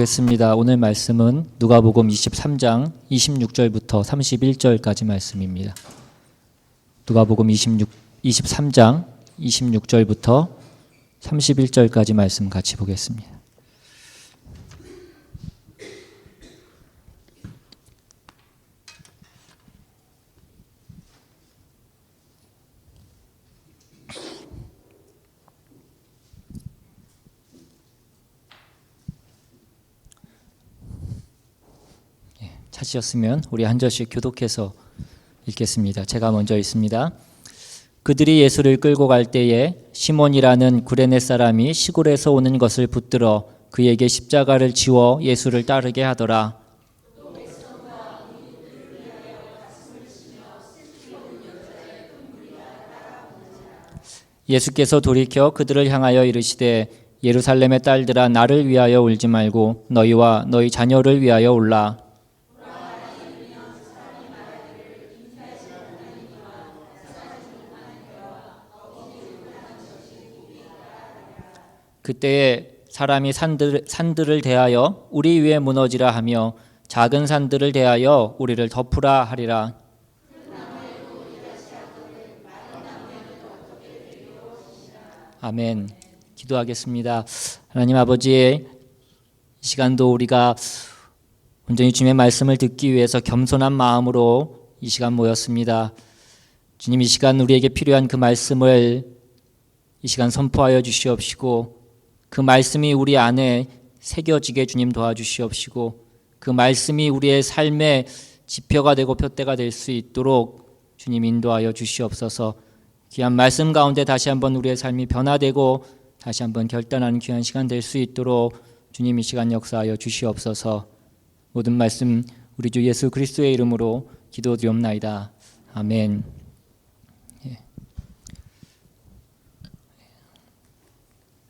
겠습니다. 오늘 말씀은 누가복음 23장 26절부터 31절까지 말씀입니다. 누가복음 23장 26절부터 31절까지 말씀 같이 보겠습니다. 찾으셨으면 우리 한 절씩 교독해서 읽겠습니다. 제가 먼저 읽습니다. 그들이 예수를 끌고 갈 때에 시몬이라는 구레네 사람이 시골에서 오는 것을 붙들어 그에게 십자가를 지워 예수를 따르게 하더라. 예수께서 돌이켜 그들을 향하여 이르시되 예루살렘의 딸들아 나를 위하여 울지 말고 너희와 너희 자녀를 위하여 울라. 그때에 사람이 산들을 대하여 우리 위에 무너지라 하며 작은 산들을 대하여 우리를 덮으라 하리라. 아멘. 기도하겠습니다. 하나님 아버지, 이 시간도 우리가 온전히 주님의 말씀을 듣기 위해서 겸손한 마음으로 이 시간 모였습니다. 주님, 이 시간 우리에게 필요한 그 말씀을 이 시간 선포하여 주시옵시고 그 말씀이 우리 안에 새겨지게 주님 도와주시옵시고 그 말씀이 우리의 삶의 지표가 되고 표대가 될 수 있도록 주님 인도하여 주시옵소서. 귀한 말씀 가운데 다시 한번 우리의 삶이 변화되고 다시 한번 결단하는 귀한 시간 될 수 있도록 주님 이 시간 역사하여 주시옵소서. 모든 말씀 우리 주 예수 그리스도의 이름으로 기도드리옵나이다. 아멘.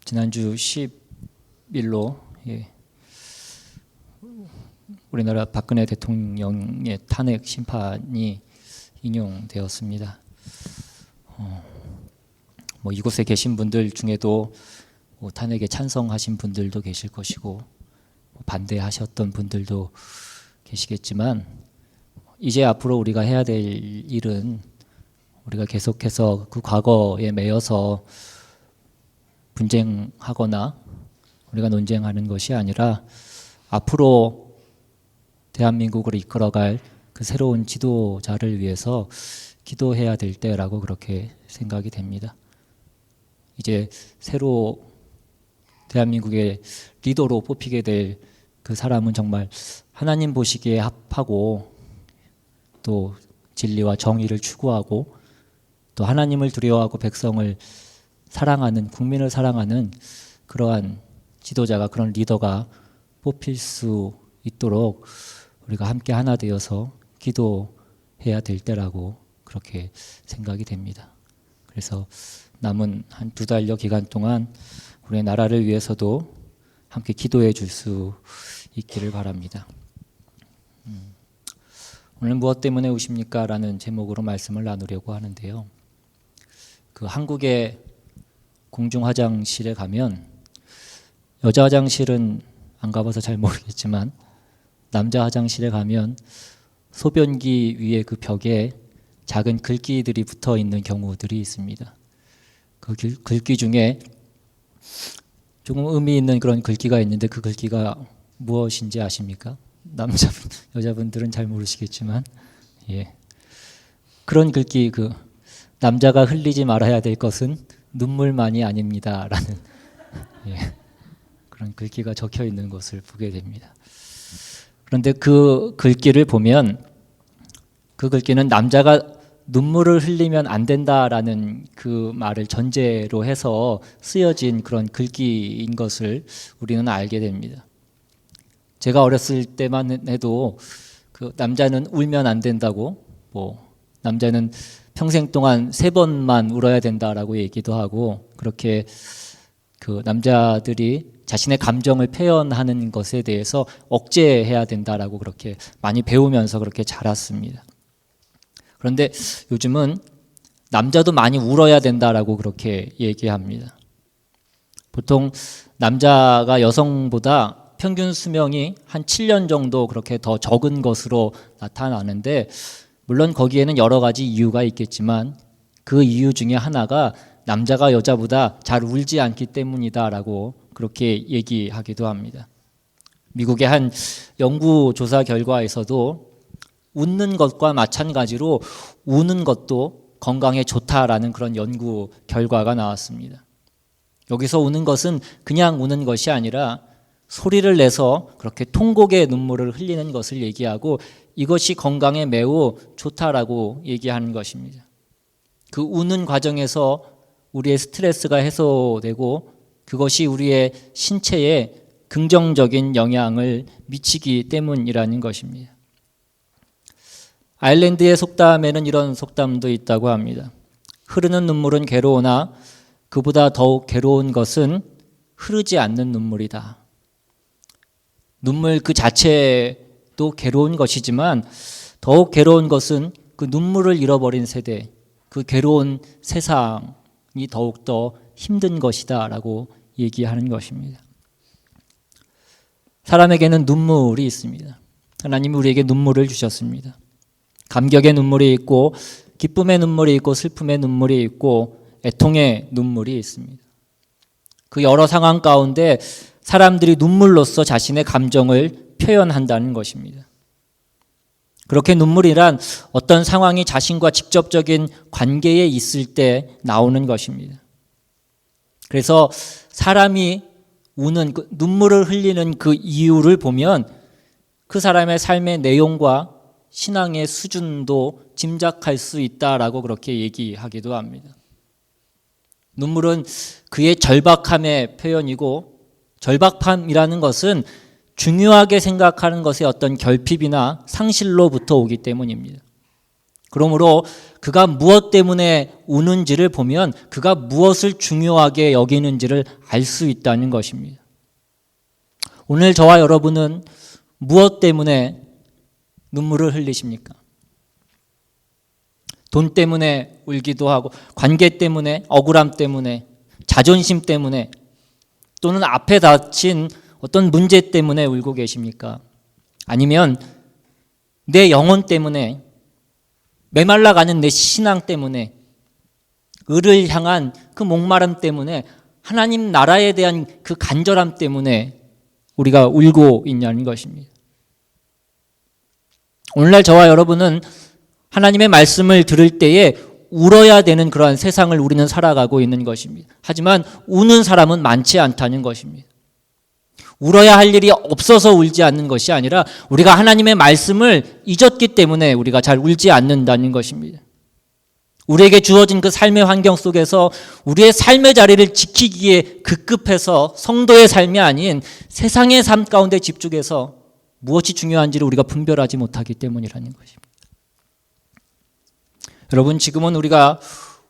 지난주 10일로 우리나라 박근혜 대통령의 탄핵 심판이 인용되었습니다. 이곳에 계신 분들 중에도 탄핵에 찬성하신 분들도 계실 것이고 반대하셨던 분들도 계시겠지만 이제 앞으로 우리가 해야 될 일은 우리가 계속해서 그 과거에 매여서 분쟁하거나 우리가 논쟁하는 것이 아니라 앞으로 대한민국을 이끌어갈 그 새로운 지도자를 위해서 기도해야 될 때라고 그렇게 생각이 됩니다. 이제 새로 대한민국의 리더로 뽑히게 될 그 사람은 정말 하나님 보시기에 합하고 또 진리와 정의를 추구하고 또 하나님을 두려워하고 백성을 사랑하는, 국민을 사랑하는 그러한 지도자가, 그런 리더가 뽑힐 수 있도록 우리가 함께 하나 되어서 기도해야 될 때라고 그렇게 생각이 됩니다. 그래서 남은 한 2달여 기간 동안 우리의 나라를 위해서도 함께 기도해 줄 수 있기를 바랍니다. 오늘 무엇 때문에 오십니까? 라는 제목으로 말씀을 나누려고 하는데요. 그 한국의 공중 화장실에 가면 여자 화장실은 안 가봐서 잘 모르겠지만 남자 화장실에 가면 소변기 위에 그 벽에 작은 글귀들이 붙어 있는 경우들이 있습니다. 그 글귀 중에 조금 의미 있는 그런 글귀가 있는데 그 글귀가 무엇인지 아십니까? 여자분들은 잘 모르시겠지만 그런 글귀, 그 남자가 흘리지 말아야 될 것은 눈물만이 아닙니다 라는 그런 글귀가 적혀 있는 것을 보게 됩니다. 그런데 그 글귀를 보면 그 글귀는 남자가 눈물을 흘리면 안 된다라는 그 말을 전제로 해서 쓰여진 그런 글귀인 것을 우리는 알게 됩니다. 제가 어렸을 때만 해도 그 남자는 울면 안 된다고, 남자는 평생 동안 3번만 울어야 된다라고 얘기도 하고, 그렇게 그 남자들이 자신의 감정을 표현하는 것에 대해서 억제해야 된다라고 그렇게 많이 배우면서 그렇게 자랐습니다. 그런데 요즘은 남자도 많이 울어야 된다라고 그렇게 얘기합니다. 보통 남자가 여성보다 평균 수명이 한 7년 정도 그렇게 더 적은 것으로 나타나는데, 물론 거기에는 여러 가지 이유가 있겠지만 그 이유 중에 하나가 남자가 여자보다 잘 울지 않기 때문이다라고 그렇게 얘기하기도 합니다. 미국의 한 연구조사 결과에서도 웃는 것과 마찬가지로 우는 것도 건강에 좋다라는 그런 연구 결과가 나왔습니다. 여기서 우는 것은 그냥 우는 것이 아니라 소리를 내서 그렇게 통곡의 눈물을 흘리는 것을 얘기하고, 이것이 건강에 매우 좋다라고 얘기하는 것입니다. 그 우는 과정에서 우리의 스트레스가 해소되고 그것이 우리의 신체에 긍정적인 영향을 미치기 때문이라는 것입니다. 아일랜드의 속담에는 이런 속담도 있다고 합니다. 흐르는 눈물은 괴로우나 그보다 더욱 괴로운 것은 흐르지 않는 눈물이다. 눈물 그 자체도 괴로운 것이지만 더욱 괴로운 것은 그 눈물을 잃어버린 세대, 그 괴로운 세상이 더욱더 힘든 것이다 라고 얘기하는 것입니다. 사람에게는 눈물이 있습니다. 하나님이 우리에게 눈물을 주셨습니다. 감격의 눈물이 있고 기쁨의 눈물이 있고 슬픔의 눈물이 있고 애통의 눈물이 있습니다. 그 여러 상황 가운데 사람들이 눈물로써 자신의 감정을 표현한다는 것입니다. 그렇게 눈물이란 어떤 상황이 자신과 직접적인 관계에 있을 때 나오는 것입니다. 그래서 사람이 우는 눈물을 흘리는 그 이유를 보면 그 사람의 삶의 내용과 신앙의 수준도 짐작할 수 있다라고 그렇게 얘기하기도 합니다. 눈물은 그의 절박함의 표현이고, 절박함이라는 것은 중요하게 생각하는 것의 어떤 결핍이나 상실로부터 오기 때문입니다. 그러므로 그가 무엇 때문에 우는지를 보면 그가 무엇을 중요하게 여기는지를 알 수 있다는 것입니다. 오늘 저와 여러분은 무엇 때문에 눈물을 흘리십니까? 돈 때문에 울기도 하고, 관계 때문에, 억울함 때문에, 자존심 때문에, 또는 앞에 닥친 어떤 문제 때문에 울고 계십니까? 아니면 내 영혼 때문에, 메말라가는 내 신앙 때문에, 을을 향한 그 목마름 때문에, 하나님 나라에 대한 그 간절함 때문에 우리가 울고 있냐는 것입니다. 오늘날 저와 여러분은 하나님의 말씀을 들을 때에 울어야 되는 그러한 세상을 우리는 살아가고 있는 것입니다. 하지만 우는 사람은 많지 않다는 것입니다. 울어야 할 일이 없어서 울지 않는 것이 아니라 우리가 하나님의 말씀을 잊었기 때문에 우리가 잘 울지 않는다는 것입니다. 우리에게 주어진 그 삶의 환경 속에서 우리의 삶의 자리를 지키기에 급급해서 성도의 삶이 아닌 세상의 삶 가운데 집중해서 무엇이 중요한지를 우리가 분별하지 못하기 때문이라는 것입니다. 여러분, 지금은 우리가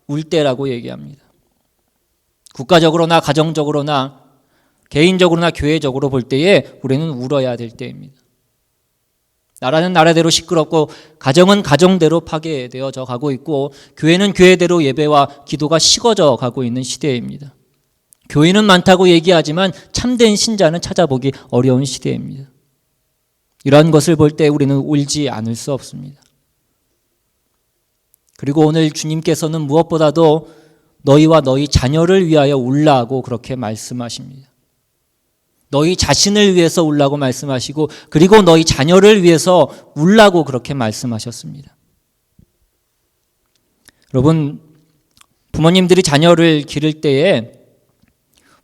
울 때라고 얘기합니다. 국가적으로나 가정적으로나 개인적으로나 교회적으로 볼 때에 우리는 울어야 될 때입니다. 나라는 나라대로 시끄럽고 가정은 가정대로 파괴되어져 가고 있고 교회는 교회대로 예배와 기도가 식어져 가고 있는 시대입니다. 교인은 많다고 얘기하지만 참된 신자는 찾아보기 어려운 시대입니다. 이러한 것을 볼 때 우리는 울지 않을 수 없습니다. 그리고 오늘 주님께서는 무엇보다도 너희와 너희 자녀를 위하여 울라고 그렇게 말씀하십니다. 너희 자신을 위해서 울라고 말씀하시고 그리고 너희 자녀를 위해서 울라고 그렇게 말씀하셨습니다. 여러분, 부모님들이 자녀를 기를 때에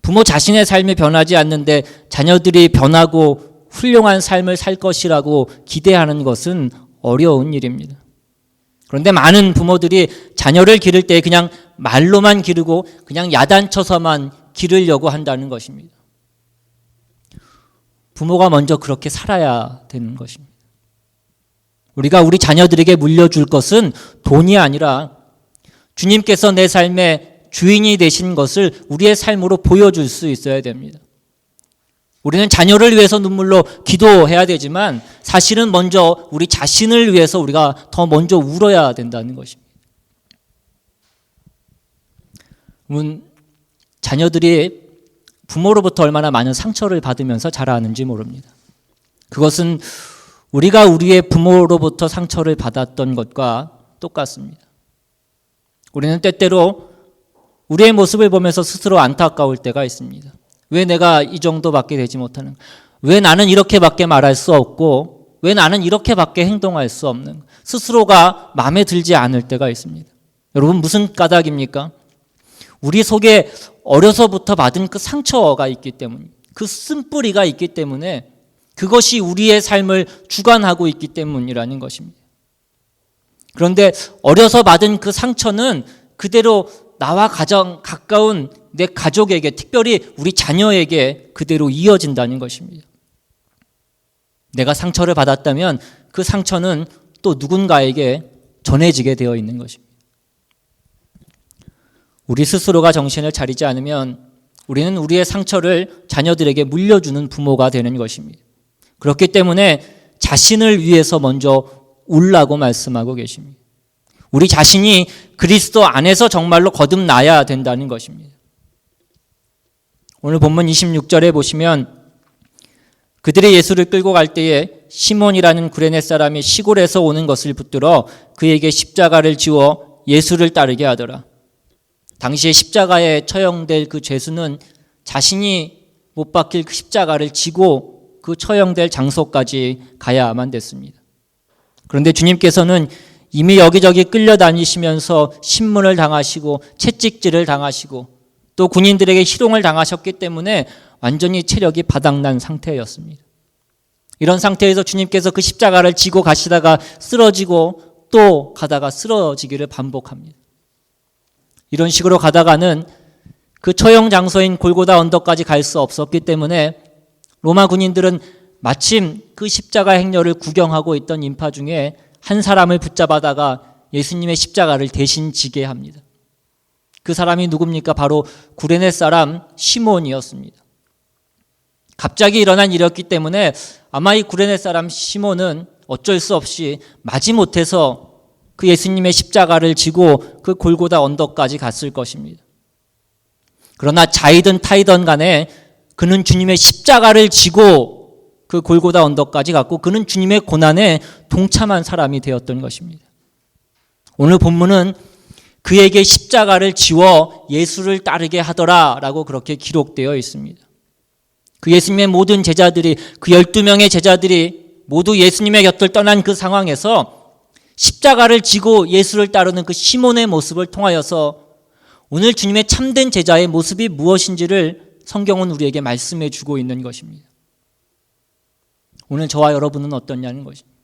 부모 자신의 삶이 변하지 않는데 자녀들이 변하고 훌륭한 삶을 살 것이라고 기대하는 것은 어려운 일입니다. 그런데 많은 부모들이 자녀를 기를 때 그냥 말로만 기르고 그냥 야단쳐서만 기르려고 한다는 것입니다. 부모가 먼저 그렇게 살아야 되는 것입니다. 우리가 우리 자녀들에게 물려줄 것은 돈이 아니라 주님께서 내 삶의 주인이 되신 것을 우리의 삶으로 보여줄 수 있어야 됩니다. 우리는 자녀를 위해서 눈물로 기도해야 되지만 사실은 먼저 우리 자신을 위해서 우리가 더 먼저 울어야 된다는 것입니다. 자녀들이 부모로부터 얼마나 많은 상처를 받으면서 자라는지 모릅니다. 그것은 우리가 우리의 부모로부터 상처를 받았던 것과 똑같습니다. 우리는 때때로 우리의 모습을 보면서 스스로 안타까울 때가 있습니다. 왜 내가 이 정도밖에 되지 못하는, 왜 나는 이렇게밖에 말할 수 없고, 왜 나는 이렇게밖에 행동할 수 없는, 스스로가 마음에 들지 않을 때가 있습니다. 여러분, 무슨 까닭입니까? 우리 속에 어려서부터 받은 그 상처가 있기 때문에, 그 쓴뿌리가 있기 때문에, 그것이 우리의 삶을 주관하고 있기 때문이라는 것입니다. 그런데 어려서 받은 그 상처는 그대로 나와 가장 가까운 내 가족에게, 특별히 우리 자녀에게 그대로 이어진다는 것입니다. 내가 상처를 받았다면 그 상처는 또 누군가에게 전해지게 되어 있는 것입니다. 우리 스스로가 정신을 차리지 않으면 우리는 우리의 상처를 자녀들에게 물려주는 부모가 되는 것입니다. 그렇기 때문에 자신을 위해서 먼저 울라고 말씀하고 계십니다. 우리 자신이 그리스도 안에서 정말로 거듭나야 된다는 것입니다. 오늘 본문 26절에 보시면 그들이 예수를 끌고 갈 때에 시몬이라는 구레네 사람이 시골에서 오는 것을 붙들어 그에게 십자가를 지워 예수를 따르게 하더라. 당시에 십자가에 처형될 그 죄수는 자신이 못 박힐 그 십자가를 지고 그 처형될 장소까지 가야만 됐습니다. 그런데 주님께서는 이미 여기저기 끌려다니시면서 신문을 당하시고 채찍질을 당하시고 또 군인들에게 희롱을 당하셨기 때문에 완전히 체력이 바닥난 상태였습니다. 이런 상태에서 주님께서 그 십자가를 지고 가시다가 쓰러지고 또 가다가 쓰러지기를 반복합니다. 이런 식으로 가다가는 그 처형 장소인 골고다 언덕까지 갈 수 없었기 때문에 로마 군인들은 마침 그 십자가 행렬을 구경하고 있던 인파 중에 한 사람을 붙잡아다가 예수님의 십자가를 대신 지게 합니다. 그 사람이 누굽니까? 바로 구레네 사람 시몬이었습니다. 갑자기 일어난 일이었기 때문에 아마 이 구레네 사람 시몬은 어쩔 수 없이 마지못해서 그 예수님의 십자가를 지고 그 골고다 언덕까지 갔을 것입니다. 그러나 자이든 타이든 간에 그는 주님의 십자가를 지고 그 골고다 언덕까지 갔고 그는 주님의 고난에 동참한 사람이 되었던 것입니다. 오늘 본문은 그에게 십자가를 지워 예수를 따르게 하더라라고 그렇게 기록되어 있습니다. 그 예수님의 모든 제자들이, 그 12명의 제자들이 모두 예수님의 곁을 떠난 그 상황에서 십자가를 지고 예수를 따르는 그 시몬의 모습을 통하여서 오늘 주님의 참된 제자의 모습이 무엇인지를 성경은 우리에게 말씀해 주고 있는 것입니다. 오늘 저와 여러분은 어떠냐는 것입니다.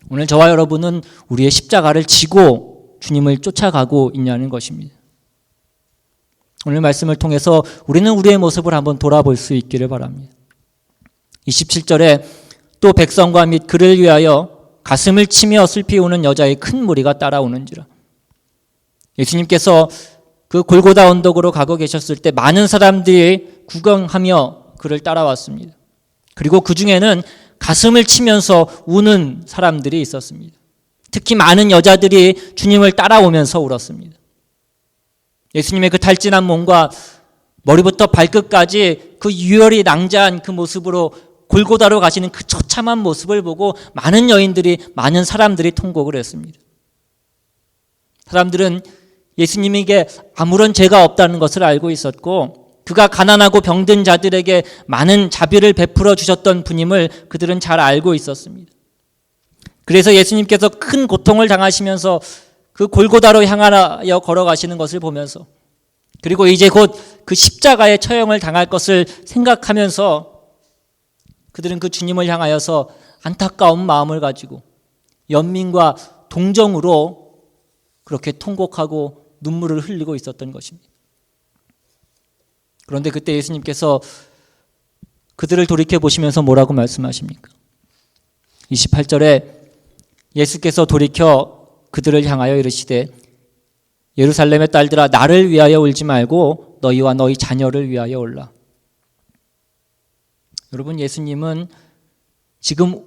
오늘 저와 여러분은 우리의 십자가를 지고 주님을 쫓아가고 있냐는 것입니다. 오늘 말씀을 통해서 우리는 우리의 모습을 한번 돌아볼 수 있기를 바랍니다. 27절에 또 백성과 및 그를 위하여 가슴을 치며 슬피 우는 여자의 큰 무리가 따라오는지라. 예수님께서 그 골고다 언덕으로 가고 계셨을 때 많은 사람들이 구경하며 그를 따라왔습니다. 그리고 그 중에는 가슴을 치면서 우는 사람들이 있었습니다. 특히 많은 여자들이 주님을 따라오면서 울었습니다. 예수님의 그 탈진한 몸과 머리부터 발끝까지 그 유혈이 낭자한 그 모습으로 골고다로 가시는 그 처참한 모습을 보고 많은 여인들이, 많은 사람들이 통곡을 했습니다. 사람들은 예수님에게 아무런 죄가 없다는 것을 알고 있었고 그가 가난하고 병든 자들에게 많은 자비를 베풀어 주셨던 분임을 그들은 잘 알고 있었습니다. 그래서 예수님께서 큰 고통을 당하시면서 그 골고다로 향하여 걸어가시는 것을 보면서 그리고 이제 곧 그 십자가의 처형을 당할 것을 생각하면서 그들은 그 주님을 향하여서 안타까운 마음을 가지고 연민과 동정으로 그렇게 통곡하고 눈물을 흘리고 있었던 것입니다. 그런데 그때 예수님께서 그들을 돌이켜 보시면서 뭐라고 말씀하십니까? 28절에 예수께서 돌이켜 그들을 향하여 이르시되 예루살렘의 딸들아 나를 위하여 울지 말고 너희와 너희 자녀를 위하여 울라. 여러분, 예수님은 지금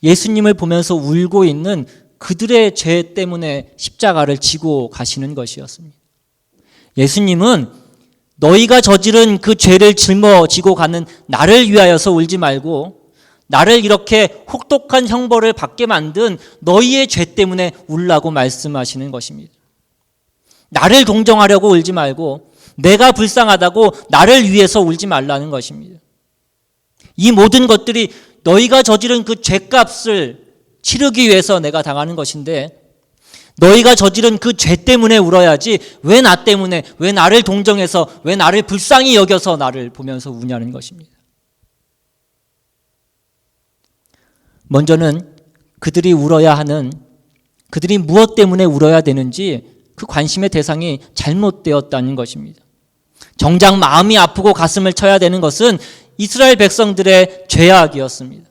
예수님을 보면서 울고 있는 그들의 죄 때문에 십자가를 지고 가시는 것이었습니다. 예수님은 너희가 저지른 그 죄를 짊어지고 가는 나를 위하여서 울지 말고 나를 이렇게 혹독한 형벌을 받게 만든 너희의 죄 때문에 울라고 말씀하시는 것입니다. 나를 동정하려고 울지 말고 내가 불쌍하다고 나를 위해서 울지 말라는 것입니다. 이 모든 것들이 너희가 저지른 그 죄값을 치르기 위해서 내가 당하는 것인데 너희가 저지른 그 죄 때문에 울어야지 왜 나 때문에, 왜 나를 동정해서, 왜 나를 불쌍히 여겨서 나를 보면서 우냐는 것입니다. 먼저는 그들이 울어야 하는, 그들이 무엇 때문에 울어야 되는지 그 관심의 대상이 잘못되었다는 것입니다. 정작 마음이 아프고 가슴을 쳐야 되는 것은 이스라엘 백성들의 죄악이었습니다.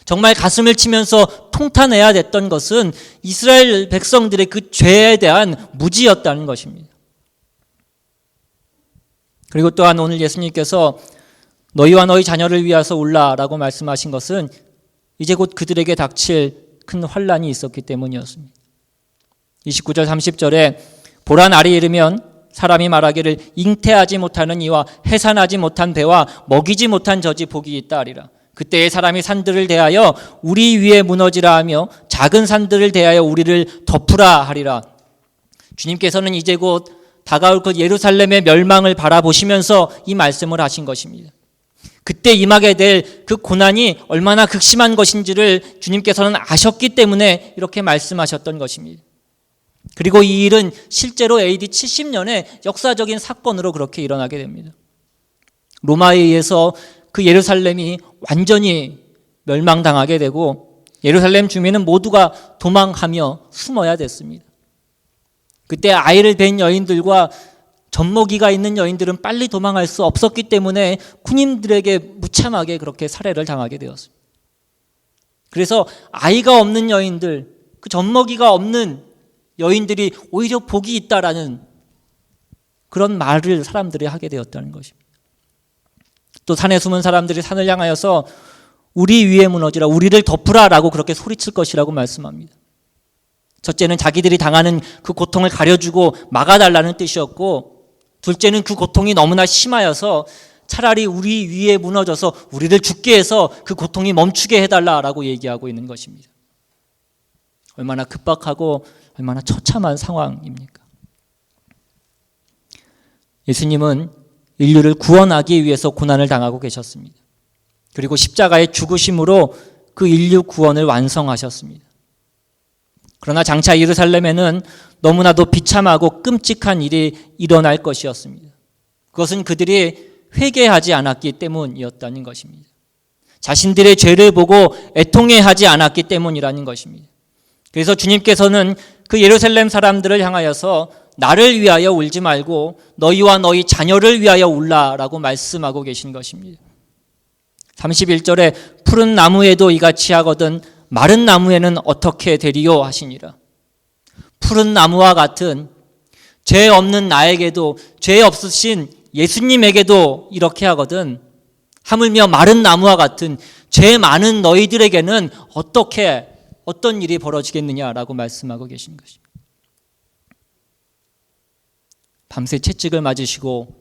정말 가슴을 치면서 통탄해야 됐던 것은 이스라엘 백성들의 그 죄에 대한 무지였다는 것입니다. 그리고 또한 오늘 예수님께서 너희와 너희 자녀를 위해서 울라라고 말씀하신 것은 이제 곧 그들에게 닥칠 큰 환난이 있었기 때문이었습니다. 29절 30절에 보라 날이 이르면 사람이 말하기를 잉태하지 못하는 이와 해산하지 못한 배와 먹이지 못한 젖이 복이 있다 하리라. 그때의 사람이 산들을 대하여 우리 위에 무너지라 하며 작은 산들을 대하여 우리를 덮으라 하리라. 주님께서는 이제 곧 다가올 그 예루살렘의 멸망을 바라보시면서 이 말씀을 하신 것입니다. 그때 임하게 될 그 고난이 얼마나 극심한 것인지를 주님께서는 아셨기 때문에 이렇게 말씀하셨던 것입니다. 그리고 이 일은 실제로 AD 70년에 역사적인 사건으로 그렇게 일어나게 됩니다. 로마에 의해서 그 예루살렘이 완전히 멸망당하게 되고 예루살렘 주민은 모두가 도망하며 숨어야 됐습니다. 그때 아이를 뵌 여인들과 젖먹이가 있는 여인들은 빨리 도망할 수 없었기 때문에 군인들에게 무참하게 그렇게 살해를 당하게 되었습니다. 그래서 아이가 없는 여인들, 그 젖먹이가 없는 여인들이 오히려 복이 있다라는 그런 말을 사람들이 하게 되었다는 것입니다. 또 산에 숨은 사람들이 산을 향하여서 우리 위에 무너지라, 우리를 덮으라라고 그렇게 소리칠 것이라고 말씀합니다. 첫째는 자기들이 당하는 그 고통을 가려주고 막아달라는 뜻이었고, 둘째는 그 고통이 너무나 심하여서 차라리 우리 위에 무너져서 우리를 죽게 해서 그 고통이 멈추게 해달라라고 얘기하고 있는 것입니다. 얼마나 급박하고 얼마나 처참한 상황입니까? 예수님은 인류를 구원하기 위해서 고난을 당하고 계셨습니다. 그리고 십자가의 죽으심으로 그 인류 구원을 완성하셨습니다. 그러나 장차 예루살렘에는 너무나도 비참하고 끔찍한 일이 일어날 것이었습니다. 그것은 그들이 회개하지 않았기 때문이었다는 것입니다. 자신들의 죄를 보고 애통해하지 않았기 때문이라는 것입니다. 그래서 주님께서는 그 예루살렘 사람들을 향하여서 나를 위하여 울지 말고 너희와 너희 자녀를 위하여 울라라고 말씀하고 계신 것입니다. 31절에 푸른 나무에도 이같이 하거든 마른 나무에는 어떻게 되리요 하시니라. 푸른 나무와 같은 죄 없는 나에게도, 죄 없으신 예수님에게도 이렇게 하거든 하물며 마른 나무와 같은 죄 많은 너희들에게는 어떤 일이 벌어지겠느냐라고 말씀하고 계신 것입니다. 밤새 채찍을 맞으시고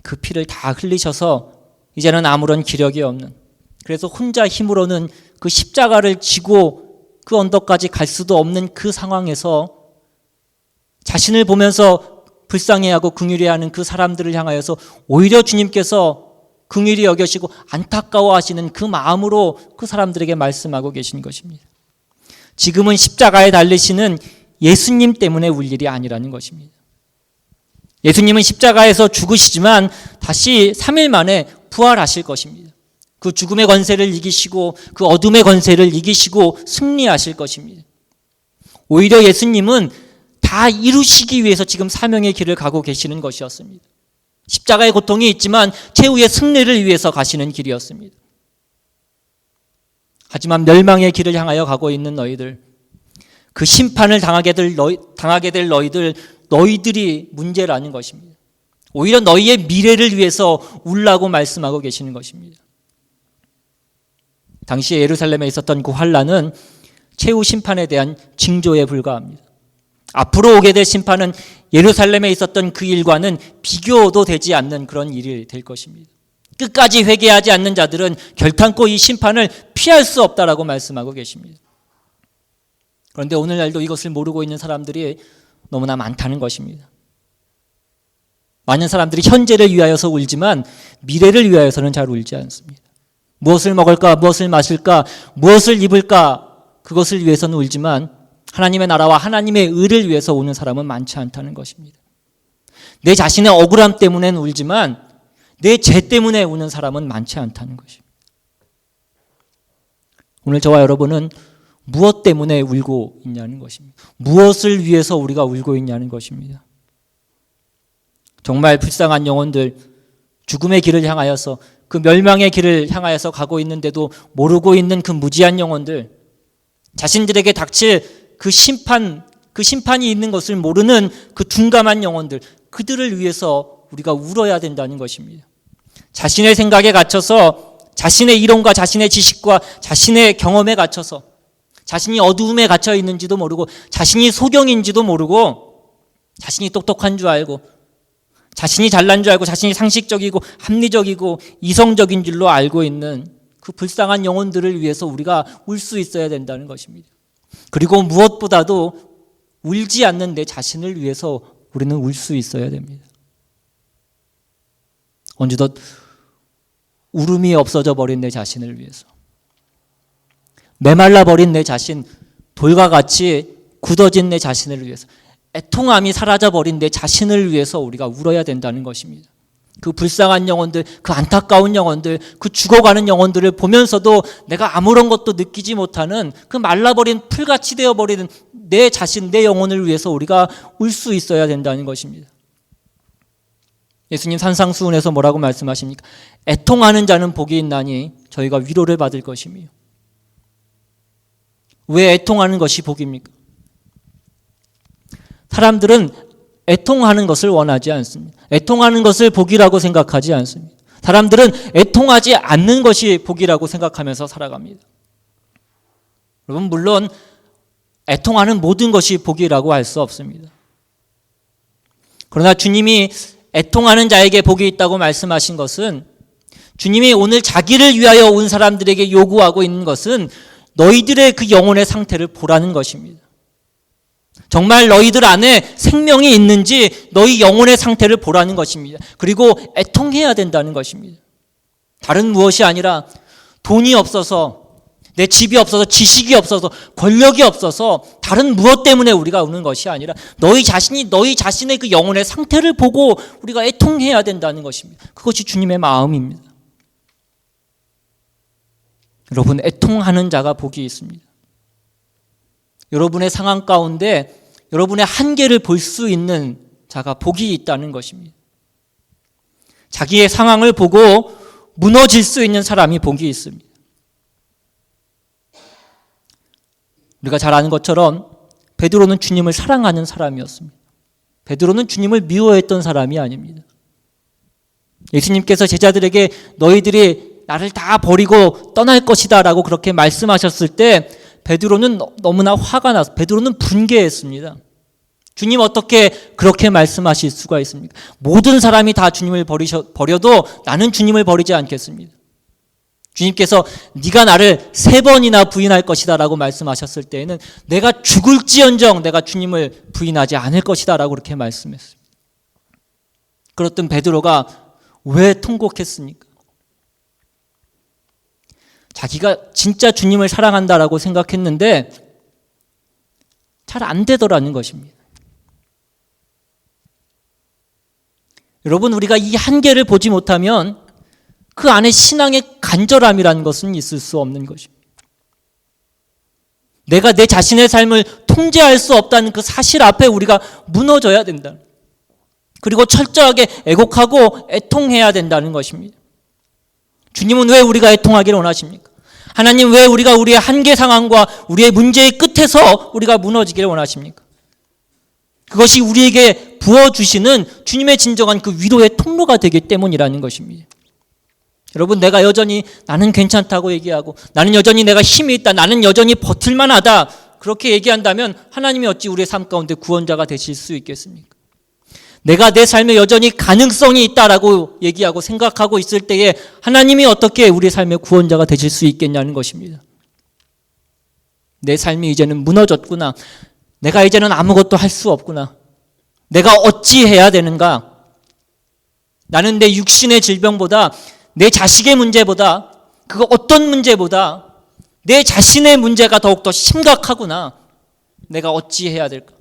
그 피를 다 흘리셔서 이제는 아무런 기력이 없는, 그래서 혼자 힘으로는 그 십자가를 지고 그 언덕까지 갈 수도 없는 그 상황에서 자신을 보면서 불쌍해하고 긍휼해하는 그 사람들을 향하여서 오히려 주님께서 긍휼히 여겨시고 안타까워하시는 그 마음으로 그 사람들에게 말씀하고 계신 것입니다. 지금은 십자가에 달리시는 예수님 때문에 울 일이 아니라는 것입니다. 예수님은 십자가에서 죽으시지만 다시 3일 만에 부활하실 것입니다. 그 죽음의 권세를 이기시고 그 어둠의 권세를 이기시고 승리하실 것입니다. 오히려 예수님은 다 이루시기 위해서 지금 사명의 길을 가고 계시는 것이었습니다. 십자가의 고통이 있지만 최후의 승리를 위해서 가시는 길이었습니다. 하지만 멸망의 길을 향하여 가고 있는 너희들, 그 심판을 당하게 될 너희들이 문제라는 것입니다. 오히려 너희의 미래를 위해서 울라고 말씀하고 계시는 것입니다. 당시에 예루살렘에 있었던 그 환란은 최후 심판에 대한 징조에 불과합니다. 앞으로 오게 될 심판은 예루살렘에 있었던 그 일과는 비교도 되지 않는 그런 일이 될 것입니다. 끝까지 회개하지 않는 자들은 결탄코 이 심판을 피할 수 없다라고 말씀하고 계십니다. 그런데 오늘날도 이것을 모르고 있는 사람들이 너무나 많다는 것입니다. 많은 사람들이 현재를 위하여서 울지만 미래를 위하여서는 잘 울지 않습니다. 무엇을 먹을까, 무엇을 마실까, 무엇을 입을까, 그것을 위해서는 울지만 하나님의 나라와 하나님의 의를 위해서 우는 사람은 많지 않다는 것입니다. 내 자신의 억울함 때문에는 울지만 내 죄 때문에 우는 사람은 많지 않다는 것입니다. 오늘 저와 여러분은 무엇 때문에 울고 있냐는 것입니다. 무엇을 위해서 우리가 울고 있냐는 것입니다. 정말 불쌍한 영혼들, 죽음의 길을 향하여서, 그 멸망의 길을 향하여서 가고 있는데도 모르고 있는 그 무지한 영혼들, 자신들에게 닥칠 그 심판이 있는 것을 모르는 그 둔감한 영혼들, 그들을 위해서 우리가 울어야 된다는 것입니다. 자신의 생각에 갇혀서, 자신의 이론과 자신의 지식과 자신의 경험에 갇혀서, 자신이 어두움에 갇혀 있는지도 모르고, 자신이 소경인지도 모르고, 자신이 똑똑한 줄 알고, 자신이 잘난 줄 알고, 자신이 상식적이고 합리적이고 이성적인 줄로 알고 있는 그 불쌍한 영혼들을 위해서 우리가 울 수 있어야 된다는 것입니다. 그리고 무엇보다도 울지 않는 내 자신을 위해서 우리는 울 수 있어야 됩니다. 어느덧 울음이 없어져 버린 내 자신을 위해서, 메말라 버린 내 자신, 돌과 같이 굳어진 내 자신을 위해서, 애통함이 사라져버린 내 자신을 위해서 우리가 울어야 된다는 것입니다. 그 불쌍한 영혼들, 그 안타까운 영혼들, 그 죽어가는 영혼들을 보면서도 내가 아무런 것도 느끼지 못하는 그 말라버린 풀같이 되어버리는 내 자신, 내 영혼을 위해서 우리가 울 수 있어야 된다는 것입니다. 예수님 산상수훈에서 뭐라고 말씀하십니까? 애통하는 자는 복이 있나니 저희가 위로를 받을 것이며. 왜 애통하는 것이 복입니까? 사람들은 애통하는 것을 원하지 않습니다. 애통하는 것을 복이라고 생각하지 않습니다. 사람들은 애통하지 않는 것이 복이라고 생각하면서 살아갑니다. 여러분, 물론 애통하는 모든 것이 복이라고 할 수 없습니다. 그러나 주님이 애통하는 자에게 복이 있다고 말씀하신 것은, 주님이 오늘 자기를 위하여 온 사람들에게 요구하고 있는 것은 너희들의 그 영혼의 상태를 보라는 것입니다. 정말 너희들 안에 생명이 있는지 너희 영혼의 상태를 보라는 것입니다. 그리고 애통해야 된다는 것입니다. 다른 무엇이 아니라 돈이 없어서, 내 집이 없어서, 지식이 없어서, 권력이 없어서 다른 무엇 때문에 우리가 우는 것이 아니라 너희 자신의 그 영혼의 상태를 보고 우리가 애통해야 된다는 것입니다. 그것이 주님의 마음입니다. 여러분, 애통하는 자가 복이 있습니다. 여러분의 상황 가운데 여러분의 한계를 볼 수 있는 자가 복이 있다는 것입니다. 자기의 상황을 보고 무너질 수 있는 사람이 복이 있습니다. 우리가 잘 아는 것처럼 베드로는 주님을 사랑하는 사람이었습니다. 베드로는 주님을 미워했던 사람이 아닙니다. 예수님께서 제자들에게 너희들이 나를 다 버리고 떠날 것이다 라고 그렇게 말씀하셨을 때 베드로는 너무나 화가 나서, 베드로는 분개했습니다. 주님, 어떻게 그렇게 말씀하실 수가 있습니까? 모든 사람이 다 주님을 버려도 나는 주님을 버리지 않겠습니다. 주님께서 네가 나를 3번이나 부인할 것이다 라고 말씀하셨을 때에는 내가 죽을지언정 내가 주님을 부인하지 않을 것이다 라고 그렇게 말씀했습니다. 그렇던 베드로가 왜 통곡했습니까? 자기가 진짜 주님을 사랑한다라고 생각했는데 잘 안 되더라는 것입니다. 여러분, 우리가 이 한계를 보지 못하면 그 안에 신앙의 간절함이라는 것은 있을 수 없는 것입니다. 내가 내 자신의 삶을 통제할 수 없다는 그 사실 앞에 우리가 무너져야 된다. 그리고 철저하게 애곡하고 애통해야 된다는 것입니다. 주님은 왜 우리가 애통하기를 원하십니까? 하나님, 왜 우리가 우리의 한계 상황과 우리의 문제의 끝에서 우리가 무너지기를 원하십니까? 그것이 우리에게 부어주시는 주님의 진정한 그 위로의 통로가 되기 때문이라는 것입니다. 여러분, 내가 여전히 나는 괜찮다고 얘기하고 나는 여전히 내가 힘이 있다, 나는 여전히 버틸만하다, 그렇게 얘기한다면 하나님이 어찌 우리의 삶 가운데 구원자가 되실 수 있겠습니까? 내가 내 삶에 여전히 가능성이 있다라고 얘기하고 생각하고 있을 때에 하나님이 어떻게 우리의 삶의 구원자가 되실 수 있겠냐는 것입니다. 내 삶이 이제는 무너졌구나. 내가 이제는 아무것도 할 수 없구나. 내가 어찌 해야 되는가? 나는 내 육신의 질병보다, 내 자식의 문제보다, 그 어떤 문제보다 내 자신의 문제가 더욱더 심각하구나. 내가 어찌 해야 될까?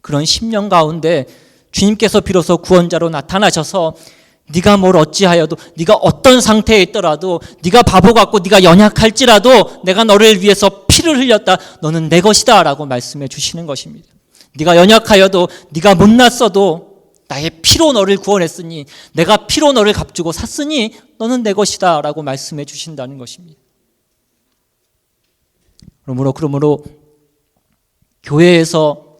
그런 심령 가운데 주님께서 비로소 구원자로 나타나셔서 네가 뭘 어찌하여도, 네가 어떤 상태에 있더라도, 네가 바보 같고 네가 연약할지라도 내가 너를 위해서 피를 흘렸다. 너는 내 것이다 라고 말씀해 주시는 것입니다. 네가 연약하여도, 네가 못났어도 나의 피로 너를 구원했으니, 내가 피로 너를 값주고 샀으니 너는 내 것이다 라고 말씀해 주신다는 것입니다. 그러므로 교회에서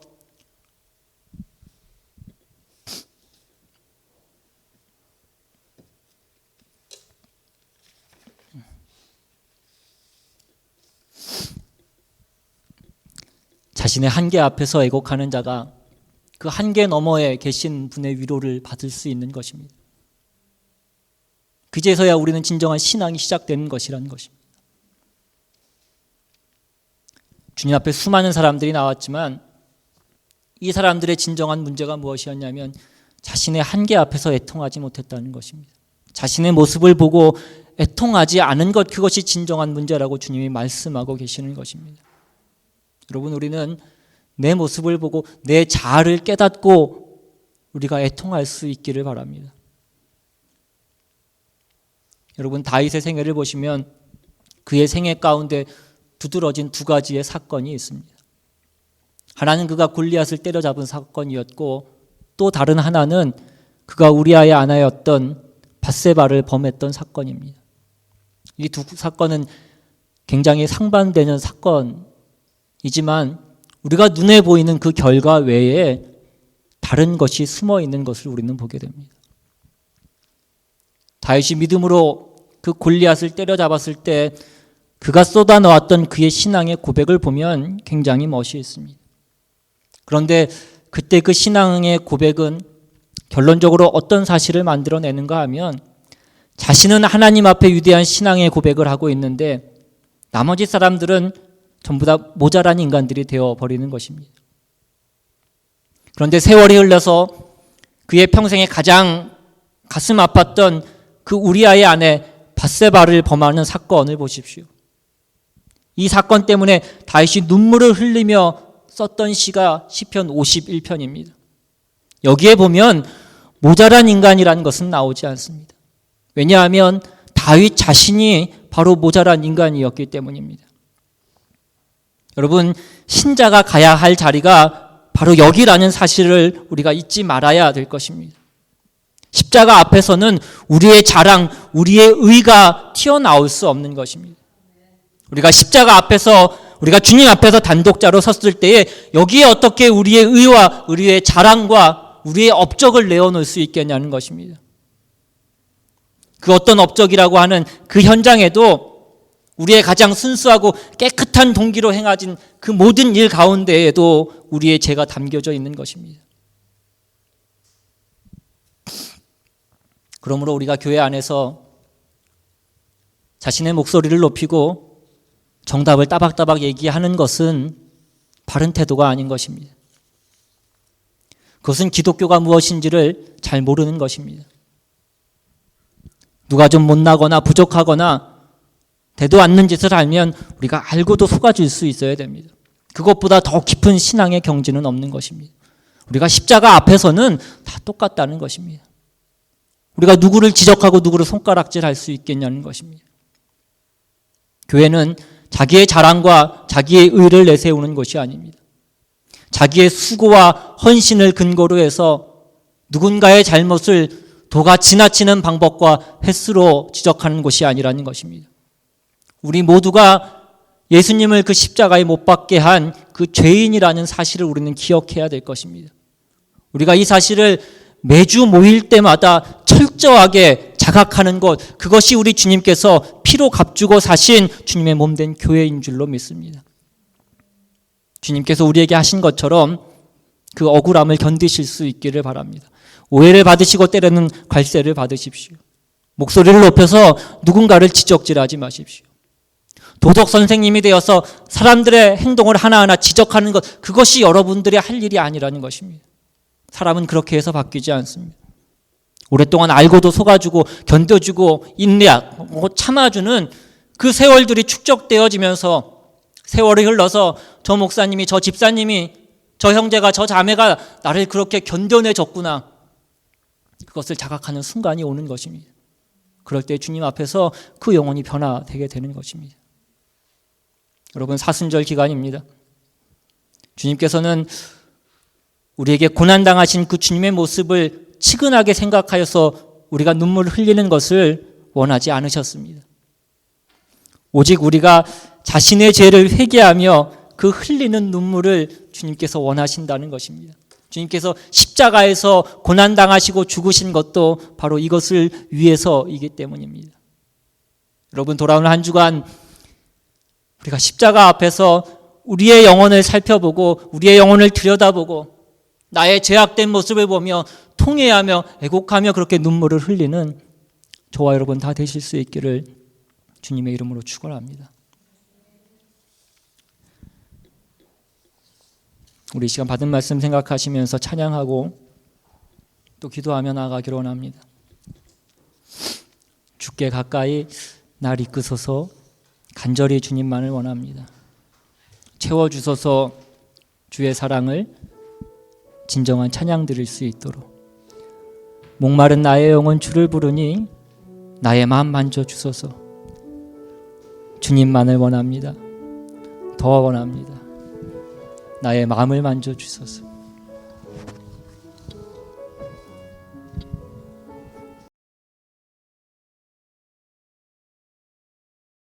자신의 한계 앞에서 애곡하는 자가 그 한계 너머에 계신 분의 위로를 받을 수 있는 것입니다. 그제서야 우리는 진정한 신앙이 시작되는 것이라는 것입니다. 주님 앞에 수많은 사람들이 나왔지만 이 사람들의 진정한 문제가 무엇이었냐면 자신의 한계 앞에서 애통하지 못했다는 것입니다. 자신의 모습을 보고 애통하지 않은 것, 그것이 진정한 문제라고 주님이 말씀하고 계시는 것입니다. 여러분, 우리는 내 모습을 보고 내 자아를 깨닫고 우리가 애통할 수 있기를 바랍니다. 여러분, 다윗의 생애를 보시면 그의 생애 가운데 두드러진 두 가지의 사건이 있습니다. 하나는 그가 골리앗을 때려잡은 사건이었고, 또 다른 하나는 그가 우리아의 아내였던 밧세바를 범했던 사건입니다. 이 두 사건은 굉장히 상반되는 사건이지만 우리가 눈에 보이는 그 결과 외에 다른 것이 숨어 있는 것을 우리는 보게 됩니다. 다윗이 믿음으로 그 골리앗을 때려잡았을 때 그가 쏟아놓았던 그의 신앙의 고백을 보면 굉장히 멋이 있습니다. 그런데 그때 그 신앙의 고백은 결론적으로 어떤 사실을 만들어내는가 하면 자신은 하나님 앞에 위대한 신앙의 고백을 하고 있는데 나머지 사람들은 전부 다 모자란 인간들이 되어버리는 것입니다. 그런데 세월이 흘러서 그의 평생에 가장 가슴 아팠던 그 우리아의 아내 밧세바를 범하는 사건을 보십시오. 이 사건 때문에 다윗이 눈물을 흘리며 썼던 시가 시편 51편입니다. 여기에 보면 모자란 인간이라는 것은 나오지 않습니다. 왜냐하면 다윗 자신이 바로 모자란 인간이었기 때문입니다. 여러분, 신자가 가야 할 자리가 바로 여기라는 사실을 우리가 잊지 말아야 될 것입니다. 십자가 앞에서는 우리의 자랑, 우리의 의가 튀어나올 수 없는 것입니다. 우리가 십자가 앞에서, 우리가 주님 앞에서 단독자로 섰을 때에 여기에 어떻게 우리의 의와 우리의 자랑과 우리의 업적을 내어놓을 수 있겠냐는 것입니다. 그 어떤 업적이라고 하는 그 현장에도 우리의 가장 순수하고 깨끗한 동기로 행하진 그 모든 일 가운데에도 우리의 죄가 담겨져 있는 것입니다. 그러므로 우리가 교회 안에서 자신의 목소리를 높이고 정답을 따박따박 얘기하는 것은 바른 태도가 아닌 것입니다. 그것은 기독교가 무엇인지를 잘 모르는 것입니다. 누가 좀 못나거나 부족하거나 되도 않는 짓을 알면 우리가 알고도 속아줄 수 있어야 됩니다. 그것보다 더 깊은 신앙의 경지는 없는 것입니다. 우리가 십자가 앞에서는 다 똑같다는 것입니다. 우리가 누구를 지적하고 누구를 손가락질할 수 있겠냐는 것입니다. 교회는 자기의 자랑과 자기의 의를 내세우는 것이 아닙니다. 자기의 수고와 헌신을 근거로 해서 누군가의 잘못을 도가 지나치는 방법과 횟수로 지적하는 것이 아니라는 것입니다. 우리 모두가 예수님을 그 십자가에 못 박게 한 그 죄인이라는 사실을 우리는 기억해야 될 것입니다. 우리가 이 사실을 매주 모일 때마다 철저하게 자각하는 것, 그것이 우리 주님께서 피로 값주고 사신 주님의 몸된 교회인 줄로 믿습니다. 주님께서 우리에게 하신 것처럼 그 억울함을 견디실 수 있기를 바랍니다. 오해를 받으시고 때로는 괄세를 받으십시오. 목소리를 높여서 누군가를 지적질하지 마십시오. 도덕 선생님이 되어서 사람들의 행동을 하나하나 지적하는 것, 그것이 여러분들의 할 일이 아니라는 것입니다. 사람은 그렇게 해서 바뀌지 않습니다. 오랫동안 알고도 속아주고 견뎌주고 인내하고 참아주는 그 세월들이 축적되어지면서 세월이 흘러서 저 목사님이, 저 집사님이, 저 형제가, 저 자매가 나를 그렇게 견뎌내줬구나, 그것을 자각하는 순간이 오는 것입니다. 그럴 때 주님 앞에서 그 영혼이 변화되게 되는 것입니다. 여러분, 사순절 기간입니다. 주님께서는 우리에게 고난당하신 그 주님의 모습을 치근하게 생각하여서 우리가 눈물을 흘리는 것을 원하지 않으셨습니다. 오직 우리가 자신의 죄를 회개하며 그 흘리는 눈물을 주님께서 원하신다는 것입니다. 주님께서 십자가에서 고난당하시고 죽으신 것도 바로 이것을 위해서이기 때문입니다. 여러분, 돌아오는 한 주간 우리가 십자가 앞에서 우리의 영혼을 살펴보고 우리의 영혼을 들여다보고 나의 죄악된 모습을 보며 통회하며 애곡하며 그렇게 눈물을 흘리는 저와 여러분 다 되실 수 있기를 주님의 이름으로 축원합니다. 우리 시간 받은 말씀 생각하시면서 찬양하고 또 기도하며 나아가기를 원합니다. 주께 가까이 날 이끄소서. 간절히 주님만을 원합니다. 채워주소서. 주의 사랑을 진정한 찬양 드릴 수 있도록. 목마른 나의 영혼 주를 부르니 나의 마음 만져주소서. 주님만을 원합니다. 더 원합니다. 나의 마음을 만져주소서.